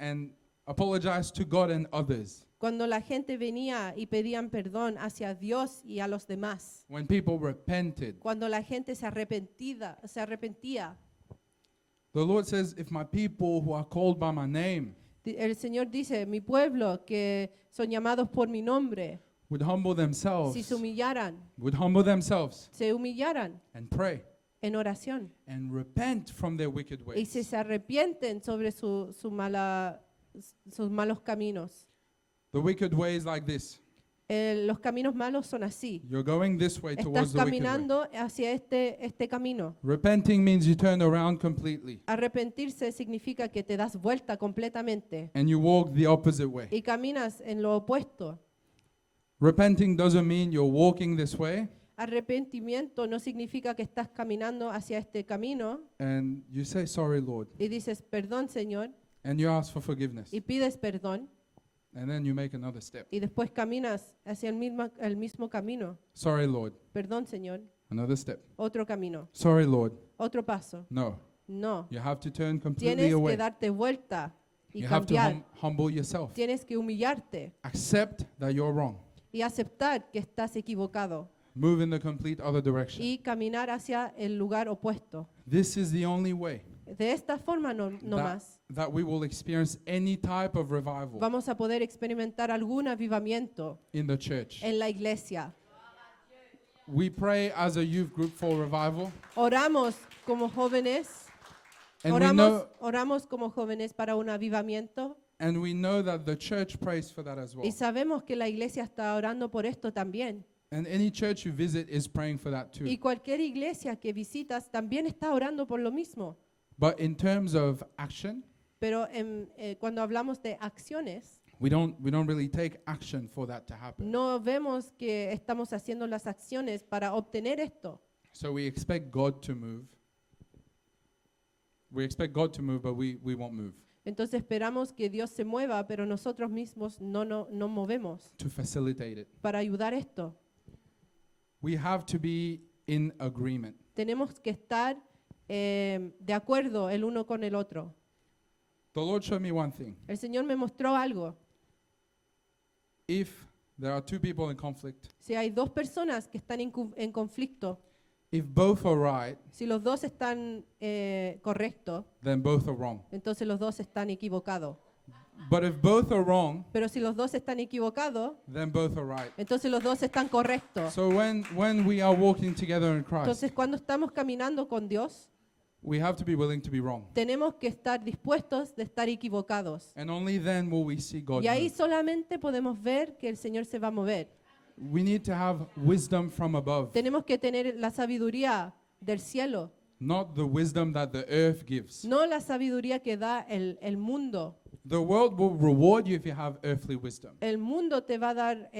apologized to God and others. Cuando la gente venía y pedían perdón hacia Dios y a los demás. When people repented. Cuando la gente se arrepentía. The Lord says, if my people who are called by my name El Señor dice, mi pueblo que son llamados por mi nombre, would humble themselves, si se humillaran se and pray en oración and repent from their wicked y ways. se arrepienten sobre sus malos caminos. The wicked ways like this. Los caminos malos son así. You're going this way Estás towards the wicked way. caminando hacia este camino. Repenting means you turn around completely Arrepentirse significa que te das vuelta completamente and you walk the opposite way. y caminas en lo opuesto. Repenting doesn't mean you're walking this way Arrepentimiento no significa que estás caminando hacia este camino and you say, sorry, Lord, y dices, perdón, Señor, and you ask for forgiveness. y pides perdón And then you make another step. y después caminas hacia el mismo camino. Sorry, Lord. Perdón, Señor. Another step. Otro camino. Sorry, Lord. Otro paso. No. No. You have to turn completely Tienes que away. darte vuelta y You have to cambiar. humble yourself. Tienes que humillarte Accept that you're wrong. y aceptar que estás equivocado Move in the complete other direction. y caminar hacia el lugar opuesto. This is the only way De esta forma no más that we will experience any type of revival vamos a poder experimentar algún avivamiento in the church. en la iglesia. We pray as a youth group for revival, Oramos como jóvenes, and we know oramos como jóvenes para un avivamiento that the church prays for that as well. y sabemos que la iglesia está orando por esto también. And any church you visit is praying for that too. Y cualquier iglesia que visitas también está orando por lo mismo. But in terms of action, Pero cuando hablamos de acciones, we don't really take action for that to happen. no vemos que estamos haciendo las acciones para obtener esto. So we expect God to move. We expect God to move, but we won't move Entonces esperamos que Dios se mueva, pero nosotros mismos no movemos to facilitate it. para ayudar esto. We have to be in agreement. Tenemos que estar de acuerdo el uno con el otro. The Lord showed me one thing. El Señor me mostró algo. If there are two people in conflict, Si hay dos personas que están en conflicto, if both are right, si los dos están correctos, then both are wrong. entonces los dos están equivocados. But if both are wrong, Pero si los dos están equivocados, then both are right. entonces los dos están correctos. So when we are walking together in Christ, Entonces cuando estamos caminando con Dios, we have to be willing to be wrong. tenemos que estar dispuestos de estar equivocados. And only then will we see God Y ahí move. solamente podemos ver que el Señor se va a mover. We need to have wisdom from above, Tenemos que tener la sabiduría del cielo, not the wisdom that the earth gives. no la sabiduría que da el mundo. The world will reward you if you have earthly wisdom. El mundo te va a dar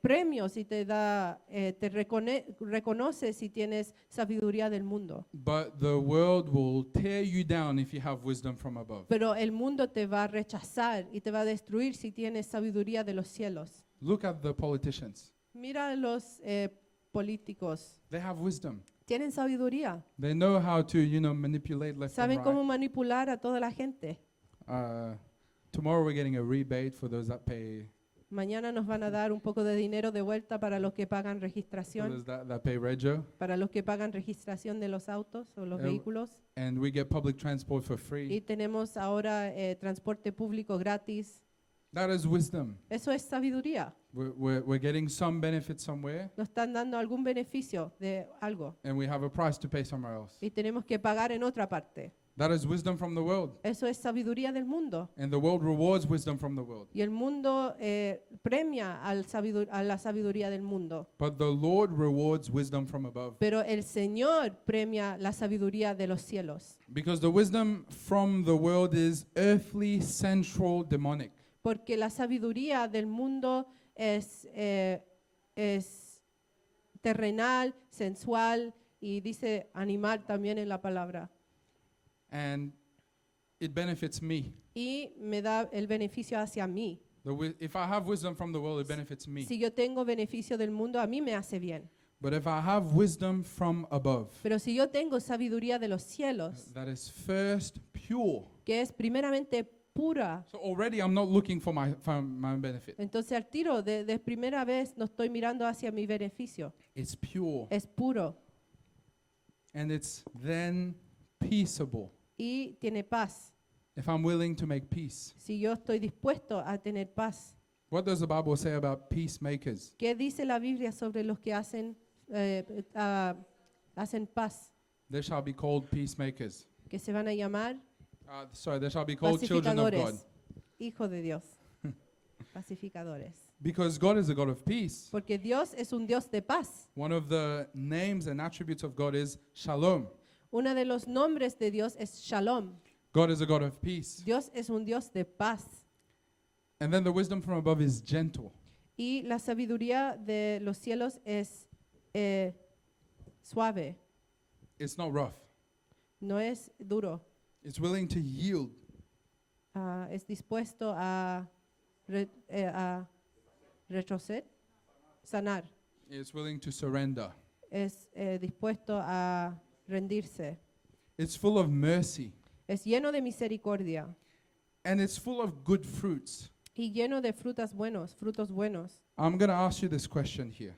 premios y te reconoce si tienes sabiduría del mundo. But the world will tear you down if you have wisdom from above. Pero el mundo te va a rechazar y te va a destruir si tienes sabiduría de los cielos. Look at the politicians. Mira a los políticos. They have wisdom. Tienen sabiduría. They know how to, manipulate left Saben and cómo right. manipular a toda la gente. Tomorrow we're getting a rebate for those that pay, Mañana nos van a dar un poco de dinero de vuelta para los que pagan for registración, those that pay regio, para los que pagan registración de los autos o los Eh, vehículos. and we get public transport for Y free. tenemos ahora transporte público gratis. That is wisdom. Eso es sabiduría. We're getting some benefit somewhere, Nos están dando algún beneficio de algo and we have a price to pay somewhere else. y tenemos que pagar en otra parte. That is wisdom from the world, Eso es sabiduría del mundo. and the world rewards wisdom from the world. Y el mundo premia a la sabiduría del mundo. But the Lord rewards wisdom from above, Pero el Señor premia la sabiduría de los cielos. because the wisdom from the world is earthly, sensual, demonic. Porque la sabiduría del mundo es terrenal, sensual y dice animal también en la palabra. And it benefits me. Y me da el beneficio hacia mí. If I have wisdom from the world, it benefits me. Si yo tengo beneficio del mundo, a mí me hace bien. But if I have wisdom from above, Pero si yo tengo sabiduría de los cielos, that is first pure. que es primeramente pura, So already I'm not looking for my own benefit. entonces al tiro de primera vez no estoy mirando hacia mi beneficio. It's pure. Es puro And it's then peaceable. y tiene paz. If I'm willing to make peace. Si yo estoy dispuesto a tener paz. What does the Bible say about peacemakers? ¿Qué dice la Biblia sobre los que hacen paz? They shall be called peacemakers. Que se van a llamar They shall be called children of God. pacificadores, hijos de Dios, pacificadores. Because God is a God of peace. Porque Dios es un Dios de paz. One of the names and attributes of God is shalom. Uno de los nombres de Dios es Shalom. God is a God of peace. Dios es un Dios de paz. And then the wisdom from above is gentle. Y la sabiduría de los cielos es suave, It's not rough. no es duro. It's willing to yield. Es dispuesto a retroceder, sanar. It's willing to surrender. Es dispuesto a rendirse. It's full of mercy. Es lleno de misericordia And it's full of good fruits. y lleno de frutos buenos. I'm going to ask you this question here.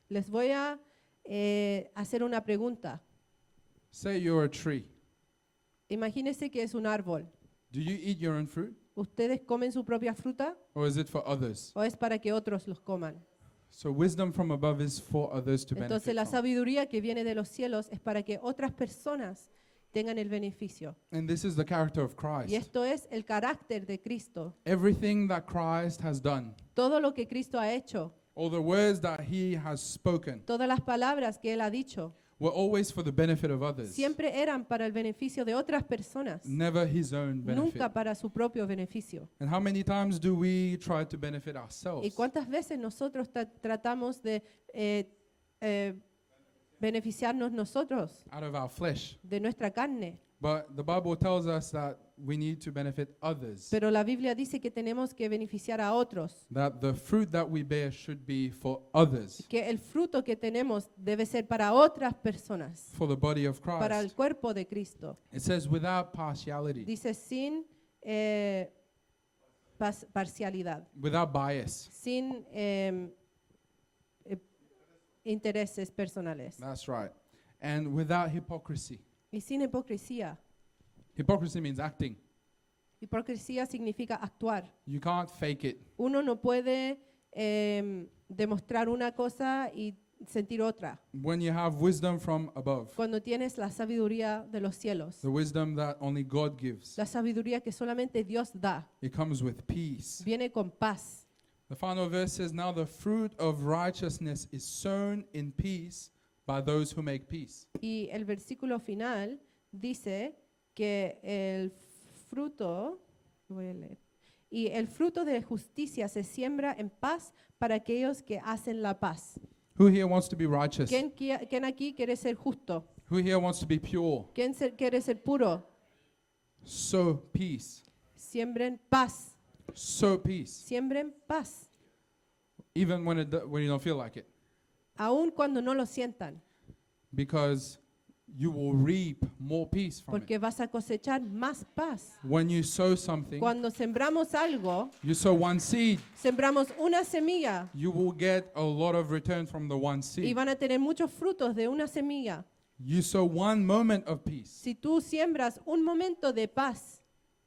Les voy a hacer una pregunta. Say you're a tree. Imagínense que es un árbol. Do you eat your own fruit? ¿Ustedes comen su propia fruta Or is it for others? o es para que otros los coman? So wisdom from above is for others to Entonces benefit la from. sabiduría que viene de los cielos es para que otras personas tengan el beneficio. And this is the character of Y Christ. esto es el carácter de Cristo. Everything that Christ has done, Todo lo que Cristo ha hecho, all the words that he has spoken, todas las palabras que Él ha dicho, were always for the benefit of others, siempre eran para el beneficio de otras personas, never his own benefit. nunca para su propio beneficio. And how many times do we try to benefit ¿Y ourselves? cuántas veces nosotros tratamos de beneficiarnos nosotros Out of our flesh. de nuestra carne? But the Bible tells us that we need to benefit others. Pero la Biblia dice que tenemos que beneficiar a otros, That the fruit that we bear should be for others, que el fruto que tenemos debe ser para otras personas, for the body of para el Christ. cuerpo de Cristo. It says without partiality, Dice sin parcialidad, without bias. sin intereses personales That's right. And without hypocrisy. y sin hipocresía. Hypocrisy means acting. Hipocresía significa actuar. You can't fake it. Uno no puede demostrar una cosa y sentir otra. When you have wisdom from above, Cuando tienes la sabiduría de los cielos, the wisdom that only God gives, la sabiduría que solamente Dios da, it comes with peace. viene con paz. The final verse says, now the fruit of righteousness is sown in peace by those who make peace. Y el versículo final dice que el fruto, voy a leer, y el fruto de justicia se siembra en paz para aquellos que hacen la paz. Who here wants to be righteous? ¿Quién aquí quiere ser justo? Who here wants to be pure? ¿Quién quiere ser puro? Sow peace. Siembren paz. Sow peace. Siembren paz. Even when you don't feel like it. Aun cuando no lo sientan. Because you will reap more peace from it. Porque vas a cosechar más paz. When you sow something, Cuando sembramos algo, you sow one seed, sembramos una semilla you will get a lot of return from the one y seed. van a tener muchos frutos de una semilla. You sow one moment of peace, Si tú siembras un momento de paz,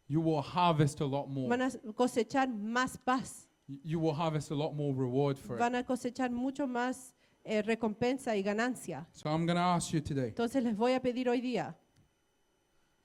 you will harvest a lot more. van a cosechar más paz. You will harvest a lot more reward for it. Van a cosechar mucho más recompensa y ganancia. So I'm going to ask you today, Entonces les voy a pedir hoy día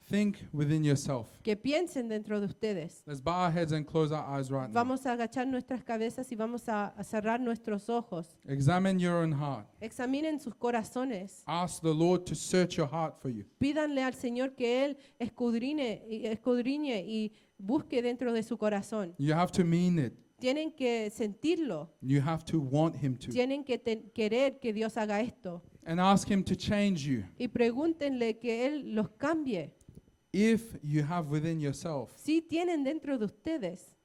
think within yourself. que piensen dentro de ustedes. Let's bow our heads and close our eyes right now. Vamos a agachar nuestras cabezas y vamos a cerrar nuestros ojos. Examine your own heart. Examinen sus corazones. Ask the Lord to search your heart for you. Pídanle al Señor que Él escudriñe y busque dentro de su corazón. You have to mean it. Tienen que sentirlo. You have to want Him to. Tienen que querer que Dios haga esto. And ask Him to change you. Y pregúntenle que Él los cambie. If you have within yourself Si tienen dentro de ustedes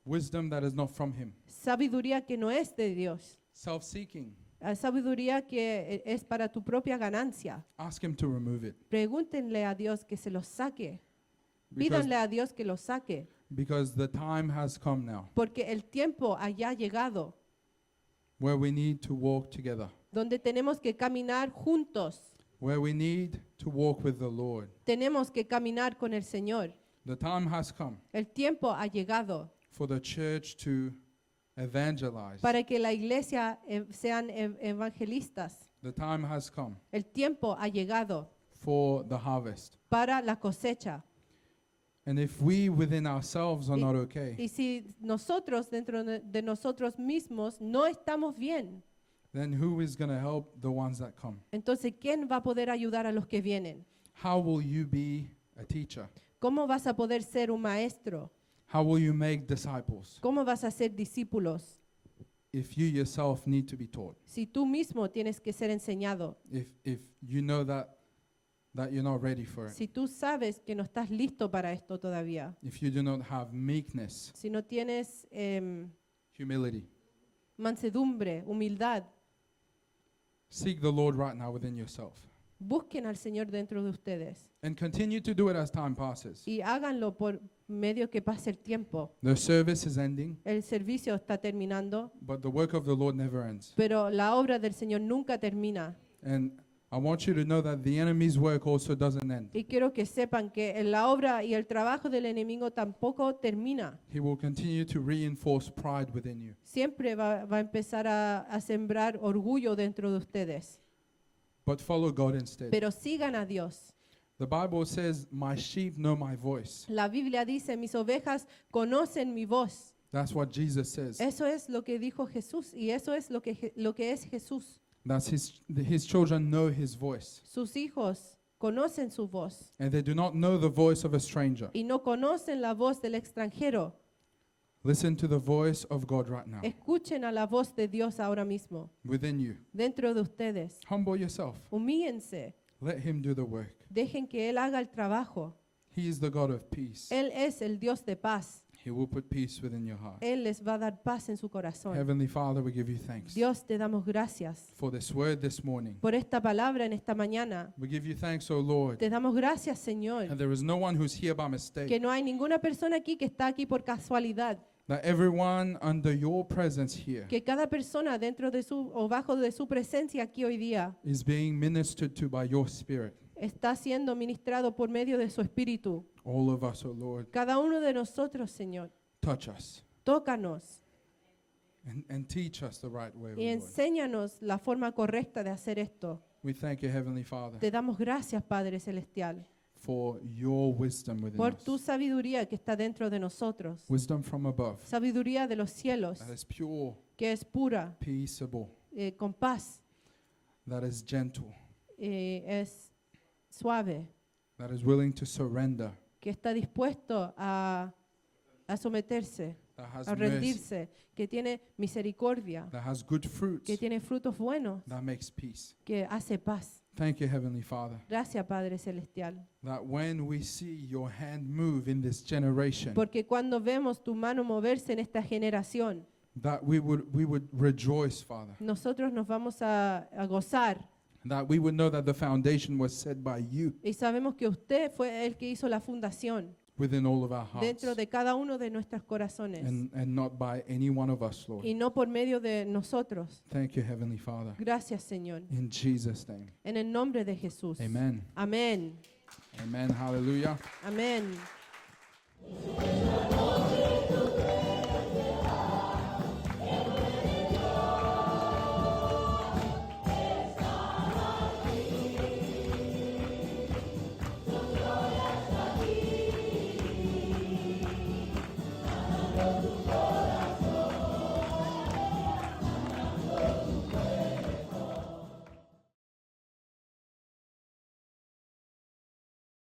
wisdom that is not from Him, sabiduría que no es de Dios, self-seeking, sabiduría que es para tu propia ganancia. Ask Him to remove it. Pregúntenle a Dios que se los saque. Because, Pídanle a Dios que los saque. because the time has come now Porque el tiempo haya llegado where we need to walk together, donde tenemos que caminar juntos. where we need to walk with the Lord. Tenemos que caminar con el Señor. The time has come El tiempo ha llegado for the church to evangelize. para que la iglesia sean evangelistas. The time has come El tiempo ha llegado for the harvest. para la cosecha. And if we within ourselves are Y- not okay, Y si nosotros dentro de nosotros mismos no estamos bien, then who is going to help the ones that come? entonces ¿quién va a poder ayudar a los que vienen? How will you be a teacher? ¿Cómo vas a poder ser un maestro? How will you make disciples ¿Cómo vas a ser discípulos if you yourself need to be taught? si tú mismo tienes que ser enseñado? If you know that you're not ready for it. Si tú sabes que no estás listo para esto todavía, If you do not have meekness, si no tienes humility. mansedumbre, humildad, Seek the Lord right now within yourself. busquen al Señor dentro de ustedes And continue to do it as time passes. y háganlo por medio que pase el tiempo. The service is ending, El servicio está terminando, but the work of the Lord never ends. pero la obra del Señor nunca termina. And I want you to know that the enemy's work also doesn't end. Y quiero que sepan que la obra y el trabajo del enemigo tampoco termina. He will continue to reinforce pride within you. Siempre va a empezar a sembrar orgullo dentro de ustedes. But follow God instead. Pero sigan a Dios. The Bible says, "My sheep know my voice." La Biblia dice, mis ovejas conocen mi voz. That's what Jesus says. Eso es lo que dijo Jesús y eso es lo que es Jesús. That's his children know his voice. Sus hijos conocen su voz And they do not know the voice of a stranger. y no conocen la voz del extranjero. Listen to the voice of God right now Escuchen a la voz de Dios ahora mismo, within you. dentro de ustedes. Humble yourself. Humíllense, Let him do the work. dejen que Él haga el trabajo. He is the God of peace. Él es el Dios de paz. He will put peace within your heart. Él les va a dar paz en su corazón. Heavenly Father, we give you thanks Dios, te damos gracias for this word this morning. por esta palabra en esta mañana. We give you thanks, O Lord, Te damos gracias, Señor, and there is no one who's here by que mistake. no hay ninguna persona aquí que está aquí por casualidad. That everyone under your presence here Que cada persona dentro de su o bajo de su presencia aquí hoy día is being ministered to by your Spirit. está siendo ministrado por medio de su espíritu. All of us, O Lord, Cada uno de nosotros, Señor, touch us tócanos and teach us the right way, O y Lord. enséñanos la forma correcta de hacer esto. We thank you, Heavenly Father, Te damos gracias, Padre Celestial, for your wisdom within por us. tu sabiduría que está dentro de nosotros. Wisdom from above Sabiduría de los cielos, that is pure, que es pura, peaceable, con paz, that is gentle, es suave, that is willing to surrender, que está dispuesto a someterse, that has a mercy, rendirse, que tiene misericordia, that has good fruits, que tiene frutos buenos, that makes peace. que hace paz. Thank you, Heavenly Father, Gracias, Padre Celestial. that when we see your hand move in this generation, Porque cuando vemos tu mano moverse en esta generación, that we would rejoice, Father, nosotros nos vamos a gozar that we would know that the foundation was set by you y sabemos que usted fue el que hizo la fundación within all of our hearts dentro de cada uno de nuestros corazones and not by any one of us, Lord. y no por medio de nosotros. Thank you, Heavenly Father. Gracias, Señor. In Jesus' name. En el nombre de Jesús. Amen. Amén. Amen. Hallelujah. Amén.